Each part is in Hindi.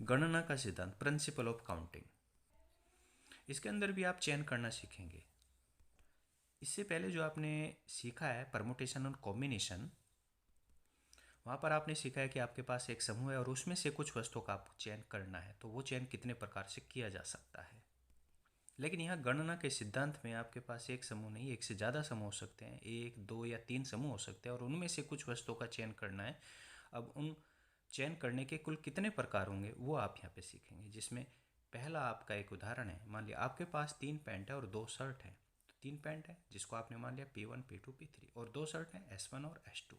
गणना का सिद्धांत, प्रिंसिपल ऑफ काउंटिंग। इसके अंदर भी आप चयन करना सीखेंगे। इससे पहले जो आपने सीखा है परमुटेशन और कॉम्बिनेशन, वहाँ पर आपने सीखा है कि आपके पास एक समूह है और उसमें से कुछ वस्तुओं का आपको चयन करना है, तो वो चयन कितने प्रकार से किया जा सकता है। लेकिन यहाँ गणना के सिद्धांत में आपके पास एक समूह नहीं, एक से ज़्यादा समूह हो सकते हैं, एक, दो या तीन समूह हो सकते हैं और उनमें से कुछ वस्तुओं का चयन करना है। अब उन चयन करने के कुल कितने प्रकार होंगे वो आप यहाँ पे सीखेंगे, जिसमें पहला आपका एक उदाहरण है। मान लिया आपके पास 3 पैंट है और 2 शर्ट हैं। तो 3 पैंट है जिसको आपने मान लिया P1, P2, P3 और 2 शर्ट हैं S1 और S2।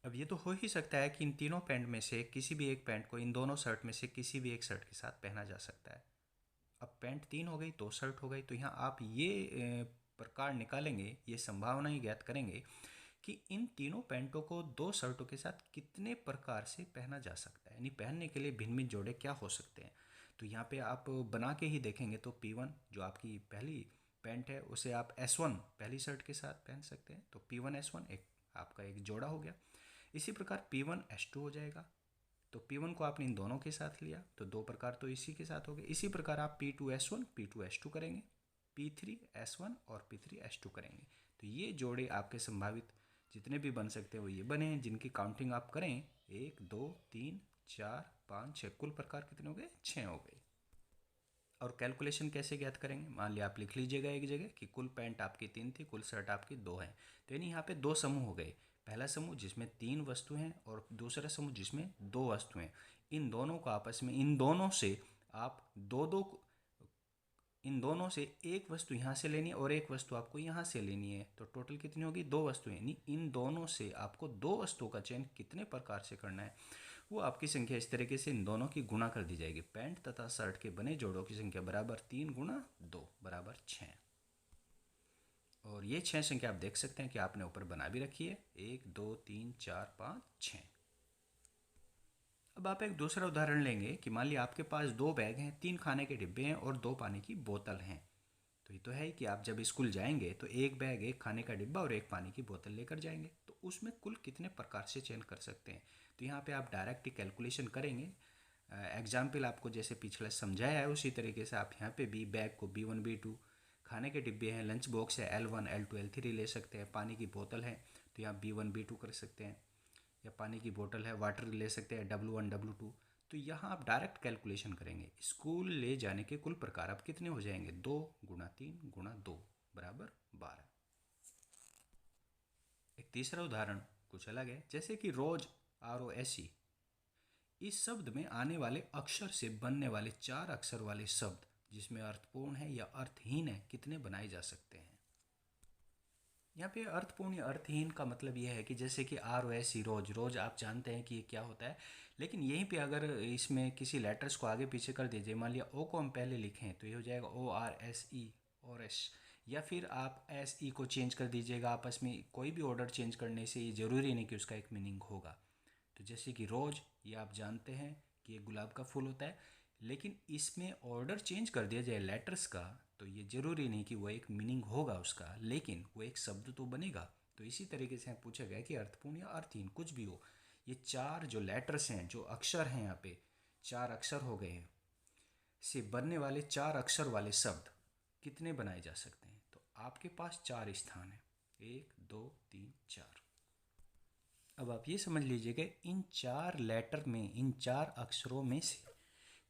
अब ये तो हो ही सकता है कि इन तीनों पैंट में से किसी भी एक पैंट को इन दोनों शर्ट में से किसी भी एक शर्ट के साथ पहना जा सकता है। अब पैंट 3 हो गई, 2 शर्ट हो गई, तो यहाँ आप ये प्रकार निकालेंगे, ये संभावनाएं ज्ञात करेंगे कि इन तीनों पैंटों को 2 शर्टों के साथ कितने प्रकार से पहना जा सकता है, यानी पहनने के लिए भिन्न भिन्न जोड़े क्या हो सकते हैं। तो यहाँ पे आप बना के ही देखेंगे तो P1 जो आपकी पहली पैंट है उसे आप S1 पहली शर्ट के साथ पहन सकते हैं, तो P1 S1 एक आपका एक जोड़ा हो गया। इसी प्रकार P1 S2 हो जाएगा, तो P1 को आपने इन दोनों के साथ लिया तो 2 प्रकार तो इसी के साथ हो गए। इसी प्रकार आप P2 S1 P2 S2 करेंगे, P3 S1 और P3 S2 करेंगे, तो ये जोड़े आपके संभावित जितने भी बन सकते हैं वो ये बने हैं, जिनकी काउंटिंग आप करें 1 2 3 4 5 6, कुल प्रकार कितने हो गए, 6 हो गए। और कैलकुलेशन कैसे ज्ञात करेंगे, मान लिया आप लिख लीजिएगा एक जगह कि कुल पैंट आपकी 3 थी, कुल शर्ट आपकी 2 हैं, तो यानी यहाँ पे 2 समूह हो गए। पहला समूह जिसमें 3 वस्तु हैं और दूसरा समूह जिसमें 2 वस्तु हैं। इन दोनों को आपस में, इन दोनों से आप दो दो, इन दोनों से एक वस्तु यहाँ से लेनी है और एक वस्तु आपको यहाँ से लेनी है, तो टोटल कितनी होगी, 2 वस्तुएं। यानी इन दोनों से आपको 2 वस्तुओं का चयन कितने प्रकार से करना है, वो आपकी संख्या इस तरीके से इन दोनों की गुणा कर दी जाएगी। पैंट तथा शर्ट के बने जोड़ों की संख्या बराबर 3 गुणा 2 बराबर 6। और ये 6 संख्या आप देख सकते हैं कि आपने ऊपर बना भी रखी है, 1 2 3 4 5 6। अब आप एक दूसरा उदाहरण लेंगे कि मान लिया आपके पास 2 बैग हैं, 3 खाने के डिब्बे हैं और 2 पानी की बोतल हैं। तो ये तो है कि आप जब स्कूल जाएंगे तो एक बैग, एक खाने का डिब्बा और एक पानी की बोतल लेकर जाएंगे, तो उसमें कुल कितने प्रकार से चयन कर सकते हैं। तो यहाँ पे आप डायरेक्ट कैलकुलेशन करेंगे। एग्जाम्पल आपको जैसे पिछले समझाया है उसी तरीके से आप यहाँ पे भी बैग को B1 B2, खाने के डिब्बे हैं, लंच बॉक्स है L1 L2 L3 ले सकते हैं, पानी की बोतल है तो यहाँ B1 B2 कर सकते हैं, या पानी की बोतल है वाटर ले सकते हैं W1 W2। तो यहाँ आप डायरेक्ट कैलकुलेशन करेंगे, स्कूल ले जाने के कुल प्रकार अब कितने हो जाएंगे, 2 गुणा 3 गुणा 2 बराबर 12। एक तीसरा उदाहरण कुछ अलग है, जैसे कि रोज ROSE, इस शब्द में आने वाले अक्षर से बनने वाले 4 अक्षर वाले शब्द जिसमें अर्थपूर्ण है या अर्थहीन है कितने बनाए जा सकते हैं। यहाँ पे अर्थपूर्ण या अर्थहीन का मतलब यह है कि जैसे कि ROSE रोज, रोज आप जानते हैं कि ये क्या होता है, लेकिन यहीं पे अगर इसमें किसी लेटर्स को आगे पीछे कर दीजिए, मान लिया O को हम पहले लिखें तो ये हो जाएगा ORSE और एस, या फिर आप SE को चेंज कर दीजिएगा। आपस में कोई भी ऑर्डर चेंज करने से ये ज़रूरी नहीं कि उसका एक मीनिंग होगा। तो जैसे कि रोज, ये आप जानते हैं कि ये गुलाब का फूल होता है, लेकिन इसमें ऑर्डर चेंज कर दिया जाए लेटर्स का तो ये ज़रूरी नहीं कि वो एक मीनिंग होगा उसका, लेकिन वो एक शब्द तो बनेगा। तो इसी तरीके से पूछा गया कि अर्थपूर्ण या अर्थहीन कुछ भी हो, ये 4 जो लेटर्स हैं, जो अक्षर हैं, यहाँ पे 4 अक्षर हो गए हैं, से बनने वाले 4 अक्षर वाले शब्द कितने बनाए जा सकते हैं। तो आपके पास 4 स्थान हैं, 1 2 3 4। अब आप ये समझ लीजिएगा इन 4 लेटर में, इन 4 अक्षरों में से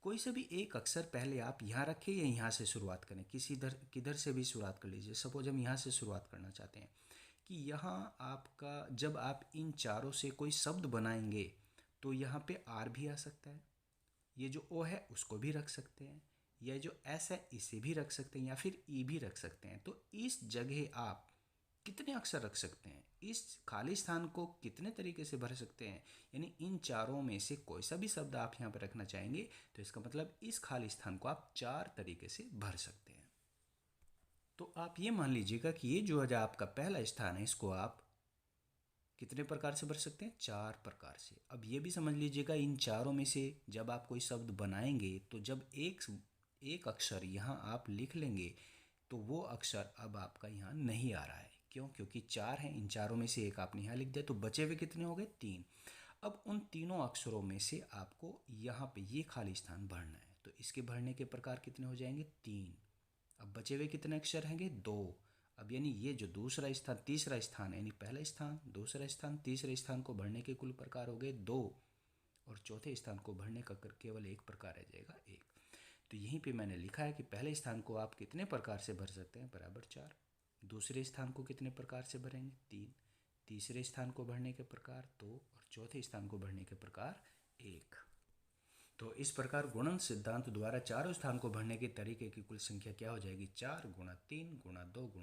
कोई से भी एक अक्षर पहले आप यहाँ रखें या यहाँ से शुरुआत करें, किसी किधर से भी शुरुआत कर लीजिए। सपोज हम यहाँ से शुरुआत करना चाहते हैं कि यहाँ आपका, जब आप इन चारों से कोई शब्द बनाएंगे तो यहाँ पे R भी आ सकता है, ये जो O है उसको भी रख सकते हैं, यह जो S है इसे भी रख सकते हैं, या फिर E भी रख सकते हैं। तो इस जगह आप कितने अक्षर रख सकते हैं, इस खाली स्थान को कितने तरीके से भर सकते हैं, यानी इन चारों में से कोई सा भी शब्द आप यहाँ पर रखना चाहेंगे तो इसका मतलब इस खाली स्थान को आप 4 तरीके से भर सकते हैं। तो आप ये मान लीजिएगा कि ये जो है आपका पहला स्थान है, इसको आप कितने प्रकार से भर सकते हैं, 4 प्रकार से। अब ये भी समझ लीजिएगा इन चारों में से जब आप कोई शब्द बनाएंगे तो जब एक एक अक्षर यहाँ आप लिख लेंगे तो वो अक्षर अब आपका यहाँ नहीं आ रहा है। क्यों? क्योंकि 4 हैं, इन चारों में से एक आपने यहाँ लिख दिया, तो बचे हुए कितने हो गए, 3। अब उन तीनों अक्षरों में से आपको यहाँ पे ये खाली स्थान भरना है। तो इसके भरने के प्रकार कितने हो जाएंगे? 3। अब बचे हुए कितने अक्षर हैंगे? 2। अब यानी ये जो दूसरा स्थान तीसरा स्थान है, यानी पहला स्थान दूसरा स्थान तीसरे स्थान को भरने के कुल प्रकार हो गए 2, और चौथे स्थान को भरने का केवल एक प्रकार रह जाएगा 1। तो यहीं पे मैंने लिखा है कि पहले स्थान को आप कितने प्रकार से भर सकते हैं? बराबर 4। दूसरे स्थान को कितने प्रकार से भरेंगे? 3। तीसरे स्थान को भरने के प्रकार 2, और चौथे स्थान को भरने के प्रकार 1। तो इस प्रकार गुणन सिद्धांत द्वारा चारों स्थान को भरने के तरीके की कुल संख्या क्या हो जाएगी? 4 × 3 × 2 ×